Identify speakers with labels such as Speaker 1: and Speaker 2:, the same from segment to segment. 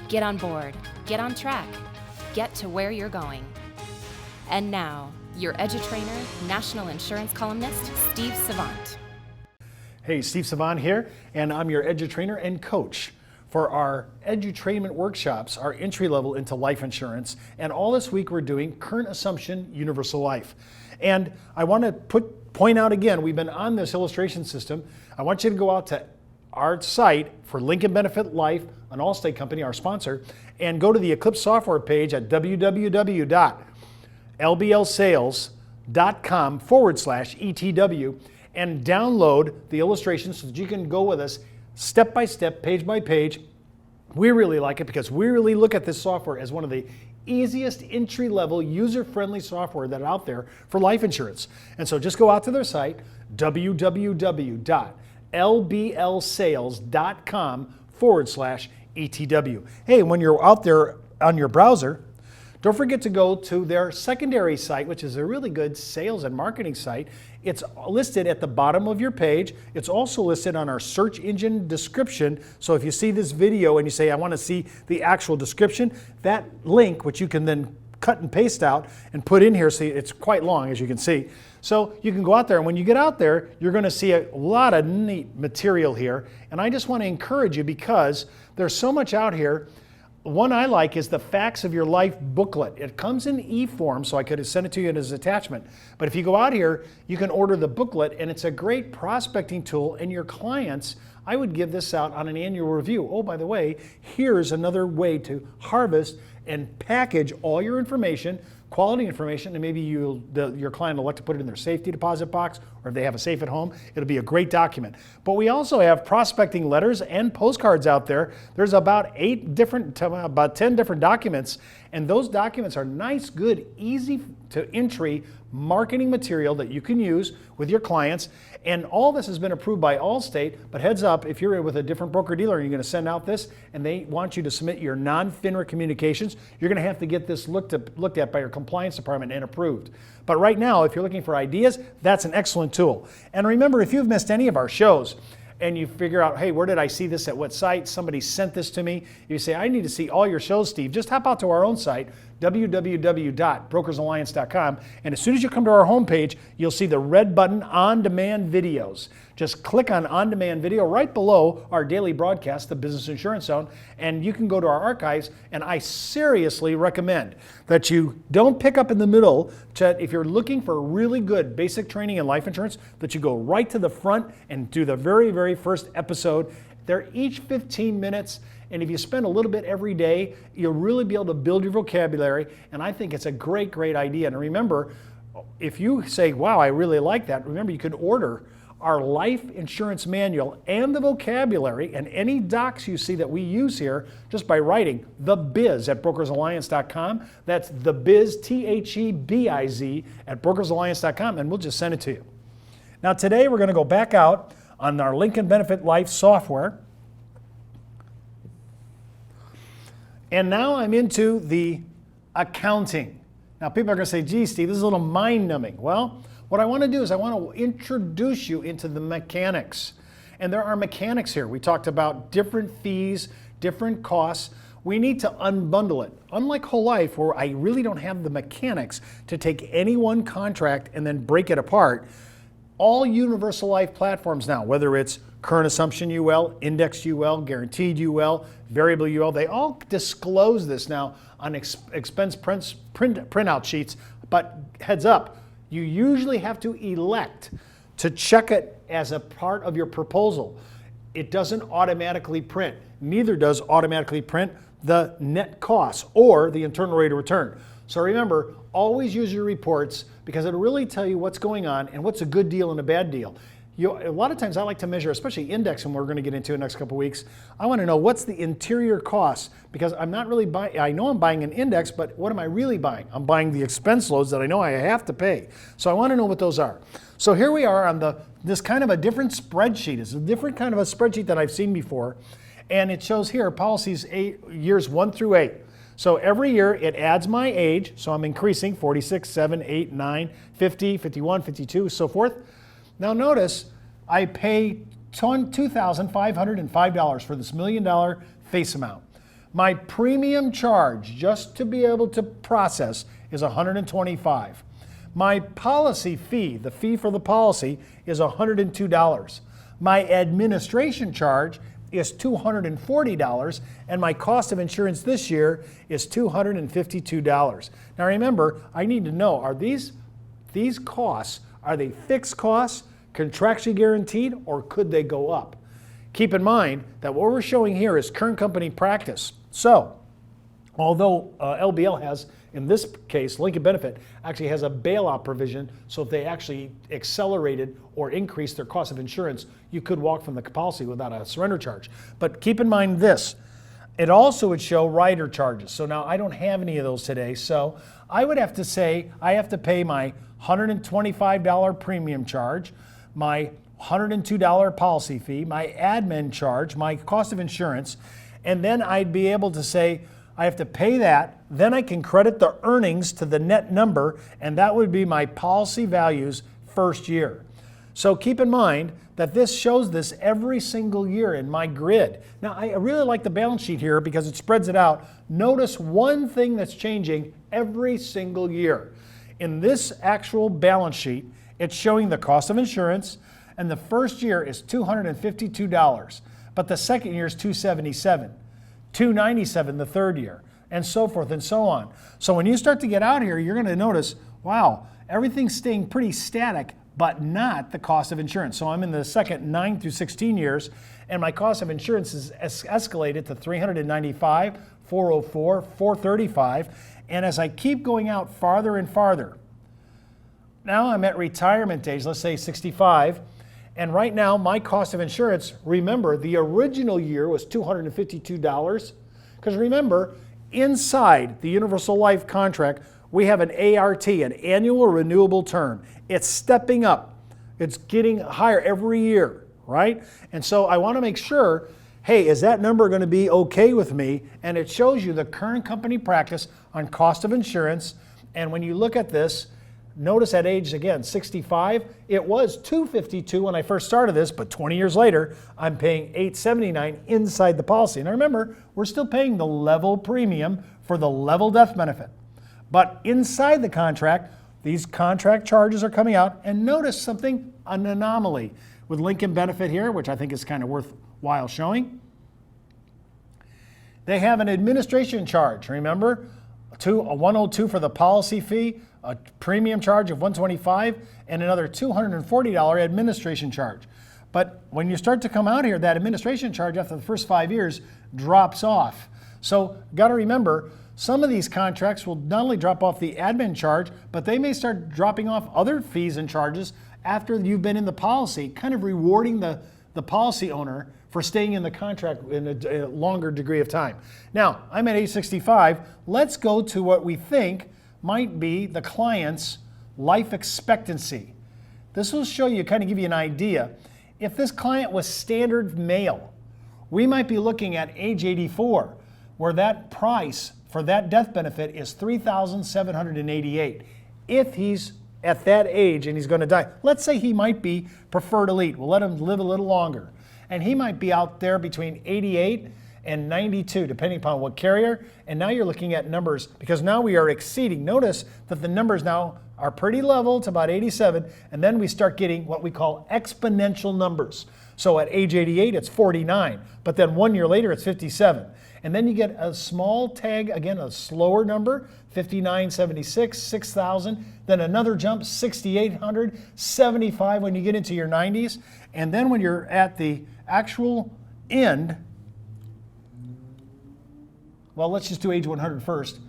Speaker 1: Get on board, get on track, get to where you're going. And now, your edutrainer, national insurance columnist, Steve Savant.
Speaker 2: Hey, Steve Savant here, and I'm your edutrainer and coach for our edutrainment workshops, our entry level into life insurance. And all this week we're doing current assumption universal life. And I want to point out again, we've been on this illustration system. I want you to go out to our site for Lincoln Benefit Life, an Allstate company, our sponsor, and go to the Eclipse software page at www.lblsales.com/ETW and download the illustrations so that you can go with us step by step, page by page. We really like it because we really look at this software as one of the easiest entry-level, user-friendly software that are out there for life insurance. And so just go out to their site, www.lblsales.com/ETW. Hey, when you're out there on your browser, don't forget to go to their secondary site, which is a really good sales and marketing site. It's listed at the bottom of your page. It's also listed on our search engine description. So if you see this video and you say, I want to see the actual description, that link, which you can then cut and paste out and put in here, see it's quite long as you can see. So you can go out there, and when you get out there, you're going to see a lot of neat material here. And I just want to encourage you because there's so much out here. One I like is the Facts of Your Life booklet. It comes in e-form, so I could have sent it to you as an attachment. But if you go out here, you can order the booklet, and it's a great prospecting tool. And your clients, I would give this out on an annual review. Oh, by the way, here's another way to harvest and package all your information, quality information, and maybe your client will like to put it in their safety deposit box, or if they have a safe at home, it'll be a great document. But we also have prospecting letters and postcards out there. There's about 10 different documents, and those documents are nice, good, easy to entry marketing material that you can use with your clients. And all this has been approved by Allstate, but heads up, if you're with a different broker-dealer and you're going to send out this and they want you to submit your non-FINRA communications, you're going to have to get this looked at by your compliance department and approved. But right now, if you're looking for ideas, that's an excellent tool. And remember, if you've missed any of our shows and you figure out, hey, where did I see this at what site? Somebody sent this to me. You say, I need to see all your shows, Steve. Just hop out to our own site, www.brokersalliance.com. And as soon as you come to our homepage, you'll see the red button, On-Demand Videos. Just click on On-Demand Video right below our daily broadcast, the Business Insurance Zone, and you can go to our archives. And I seriously recommend that you don't pick up in the middle. If you're looking for really good basic training in life insurance, that you go right to the front and do the very, very first episode. They're each 15 minutes. And if you spend a little bit every day, you'll really be able to build your vocabulary. And I think it's a great, great idea. And remember, if you say, wow, I really like that, remember you can order our life insurance manual and the vocabulary and any docs you see that we use here just by writing the biz at brokersalliance.com. That's the biz, THEBIZ, at brokersalliance.com, and we'll just send it to you. Now today we're going to go back out on our Lincoln Benefit Life software. And now I'm into the accounting. Now people are going to say, gee, Steve, this is a little mind-numbing. Well, what I want to do is I want to introduce you into the mechanics. And there are mechanics here. We talked about different fees, different costs. We need to unbundle it. Unlike whole life, where I really don't have the mechanics to take any one contract and then break it apart, all universal life platforms now, whether it's current assumption UL, indexed UL, guaranteed UL, variable UL, they all disclose this now on expense printout sheets. But heads up, you usually have to elect to check it as a part of your proposal. It doesn't automatically print. Neither does automatically print the net costs or the internal rate of return. So remember, always use your reports because it'll really tell you what's going on and what's a good deal and a bad deal. A lot of times I like to measure, especially index, and we're going to get into in the next couple of weeks. I want to know what's the interior cost because I'm not really buying, I know I'm buying an index, but what am I really buying? I'm buying the expense loads that I know I have to pay. So I want to know what those are. So here we are on this kind of a different spreadsheet. It's a different kind of a spreadsheet that I've seen before. And it shows here policies years 1 through 8. So every year it adds my age. So I'm increasing 46, 7, 8, 9, 50, 51, 52, so forth. Now notice I pay $2,505 for this $1 million face amount. My premium charge, just to be able to process, is $125. My policy fee, the fee for the policy, is $102. My administration charge is $240, and my cost of insurance this year is $252. Now remember, I need to know, are these costs, are they fixed costs, contractually guaranteed, or could they go up? Keep in mind that what we're showing here is current company practice. So, although LBL has, in this case, Lincoln Benefit actually has a bailout provision, so if they actually accelerated or increased their cost of insurance, you could walk from the policy without a surrender charge. But keep in mind this, it also would show rider charges. So now I don't have any of those today, so I would have to say I have to pay my $125 premium charge, my $102 policy fee, my admin charge, my cost of insurance, and then I'd be able to say I have to pay that, then I can credit the earnings to the net number, and that would be my policy values first year. So keep in mind that this shows this every single year in my grid. Now I really like the balance sheet here because it spreads it out. Notice one thing that's changing every single year. In this actual balance sheet, it's showing the cost of insurance, and the first year is $252, but the second year is $277, $297 the third year, and so forth and so on. So when you start to get out here, you're going to notice, wow, everything's staying pretty static, but not the cost of insurance. So I'm in the second 9 through 16 years, and my cost of insurance is escalated to $395, $404, $435, and as I keep going out farther and farther, now I'm at retirement age, let's say 65, and right now my cost of insurance, remember the original year was $252, because remember, inside the Universal Life contract, we have an ART, an annual renewable term. It's stepping up. It's getting higher every year, right? And so I want to make sure, hey, is that number going to be okay with me? And it shows you the current company practice on cost of insurance. And when you look at this, notice at age, again, 65, it was $252 when I first started this, but 20 years later, I'm paying $879 inside the policy. And remember, we're still paying the level premium for the level death benefit. But inside the contract, these contract charges are coming out, and notice something, an anomaly with Lincoln Benefit here, which I think is kind of worthwhile showing. They have an administration charge, remember? A $102 for the policy fee, a premium charge of $125, and another $240 administration charge. But when you start to come out here, that administration charge after the first 5 years drops off. So got to remember, some of these contracts will not only drop off the admin charge, but they may start dropping off other fees and charges after you've been in the policy, kind of rewarding the policy owner for staying in the contract in a longer degree of time. Now, I'm at age 65. Let's go to what we think might be the client's life expectancy. This will show you, kind of give you an idea. If this client was standard male, we might be looking at age 84, where that price for that death benefit is $3,788. If he's at that age and he's going to die, let's say he might be preferred elite. We'll let him live a little longer. And he might be out there between 88 and 92, depending upon what carrier. And now you're looking at numbers, because now we are exceeding. Notice that the numbers now are pretty level to about 87, and then we start getting what we call exponential numbers. So at age 88, it's 49, but then 1 year later, it's 57. And then you get a small tag, again, a slower number, 5976, 6,000, then another jump, 6,800, 75 when you get into your 90s. And then when you're at the actual end, well, let's just do age 100 first.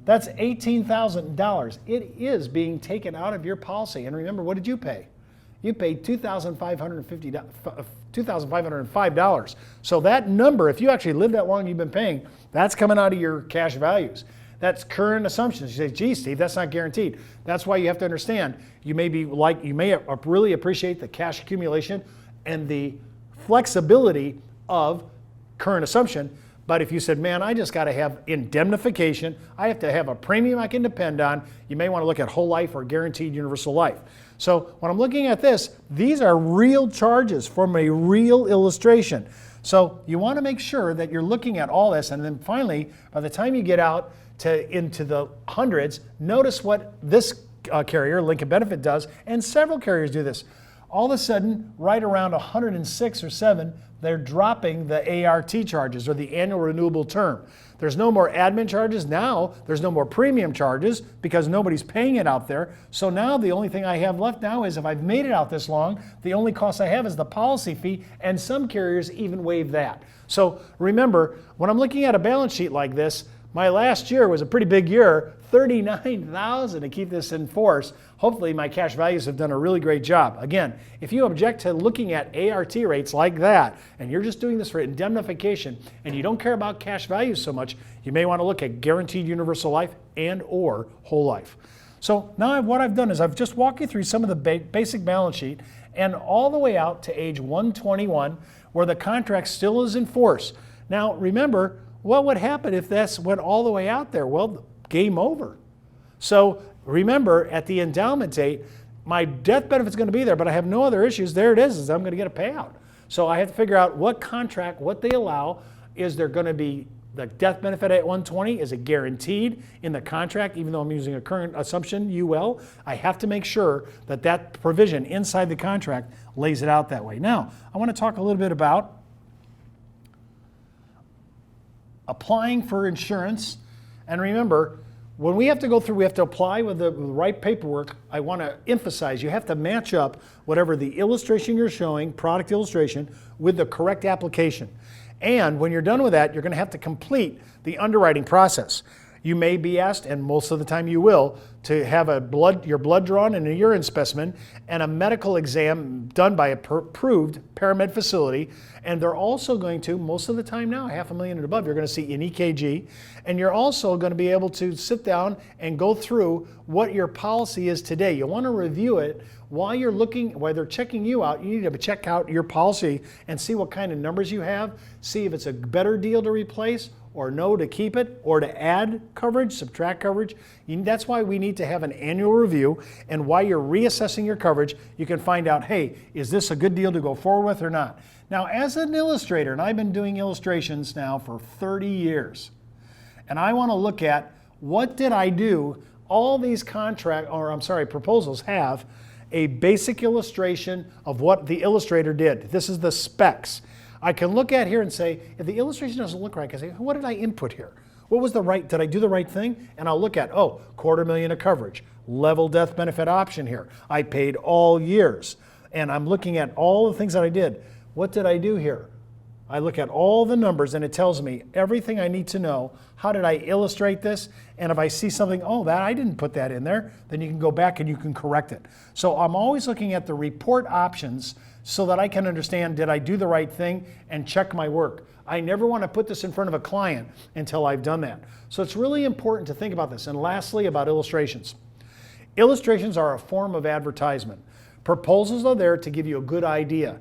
Speaker 2: That's $18,000. It is being taken out of your policy. And remember, what did you pay? You paid $2,505. So that number, if you actually live that long, you've been paying, that's coming out of your cash values. That's current assumptions. You say, gee, Steve, that's not guaranteed. That's why you have to understand, you may really appreciate the cash accumulation and the flexibility of current assumption. But if you said, man, I just got to have indemnification, I have to have a premium I can depend on, you may want to look at whole life or guaranteed universal life. So when I'm looking at this, these are real charges from a real illustration. So you want to make sure that you're looking at all this, and then finally, by the time you get out into the hundreds, notice what this carrier, Lincoln Benefit, does, and several carriers do this. All of a sudden, right around 106 or 7, they're dropping the ART charges, or the annual renewable term. There's no more admin charges. Now there's no more premium charges because nobody's paying it out there. So now the only thing I have left now is, if I've made it out this long, the only cost I have is the policy fee, and some carriers even waive that. So remember, when I'm looking at a balance sheet like this, my last year was a pretty big year, $39,000 to keep this in force. Hopefully my cash values have done a really great job. Again, if you object to looking at ART rates like that, and you're just doing this for indemnification, and you don't care about cash values so much, you may want to look at guaranteed universal life and or whole life. So now what I've done is I've just walked you through some of the basic balance sheet, and all the way out to age 121, where the contract still is in force. Now remember, what would happen if this went all the way out there? Well, game over. So remember, at the endowment date, my death benefit's going to be there, but I have no other issues. There it is I'm going to get a payout. So I have to figure out what contract, what they allow. Is there going to be the death benefit at 120? Is it guaranteed in the contract? Even though I'm using a current assumption, UL, I have to make sure that that provision inside the contract lays it out that way. Now, I want to talk a little bit about applying for insurance. And remember, when we have to go through, we have to apply with the right paperwork. I want to emphasize, you have to match up whatever the illustration you're showing, product illustration, with the correct application. And when you're done with that, you're going to have to complete the underwriting process. You may be asked, and most of the time you will, to have your blood drawn and a urine specimen and a medical exam done by a approved paramed facility. And they're also going to, most of the time now, $500,000 and above, you're going to see an EKG. And you're also going to be able to sit down and go through what your policy is today. You want to review it while you're looking, while they're checking you out. You need to check out your policy and see what kind of numbers you have, see if it's a better deal to replace, or no, to keep it, or to add coverage, subtract coverage. That's why we need to have an annual review, and while you're reassessing your coverage, you can find out, hey, is this a good deal to go forward with or not? Now, as an illustrator, and I've been doing illustrations now for 30 years, and I want to look at what did I do. All these proposals have a basic illustration of what the illustrator did. This is the specs. I can look at here and say, if the illustration doesn't look right, I can say, what did I input here? What was did I do the right thing? And I'll look at, $250,000 of coverage, level death benefit option here. I paid all years. And I'm looking at all the things that I did. What did I do here? I look at all the numbers and it tells me everything I need to know. How did I illustrate this? And if I see something, that I didn't put that in there, then you can go back and you can correct it. So I'm always looking at the report options so that I can understand, did I do the right thing, and check my work. I never want to put this in front of a client until I've done that. So it's really important to think about this. And lastly, about illustrations. Illustrations are a form of advertisement. Proposals are there to give you a good idea.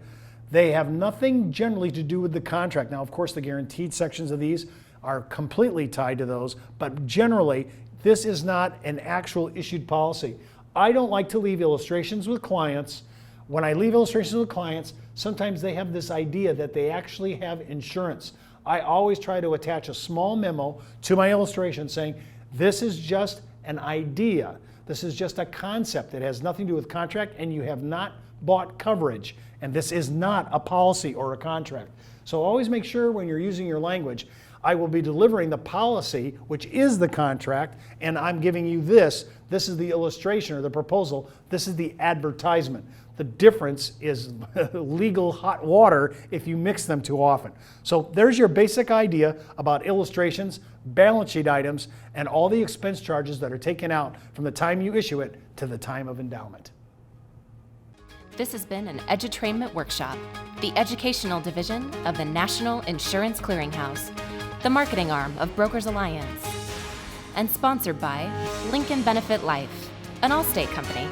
Speaker 2: They have nothing generally to do with the contract. Now, of course, the guaranteed sections of these are completely tied to those, but generally, this is not an actual issued policy. I don't like to leave illustrations with clients. When I leave illustrations with clients, sometimes they have this idea that they actually have insurance. I always try to attach a small memo to my illustration saying, this is just an idea. This is just a concept. It has nothing to do with contract, and you have not bought coverage. And this is not a policy or a contract. So always make sure when you're using your language, I will be delivering the policy, which is the contract, and I'm giving you this. This is the illustration or the proposal. This is the advertisement. The difference is legal hot water if you mix them too often. So there's your basic idea about illustrations, balance sheet items, and all the expense charges that are taken out from the time you issue it to the time of endowment.
Speaker 1: This has been an Edutrainment Workshop, the educational division of the National Insurance Clearinghouse, the marketing arm of Brokers Alliance, and sponsored by Lincoln Benefit Life, an Allstate company.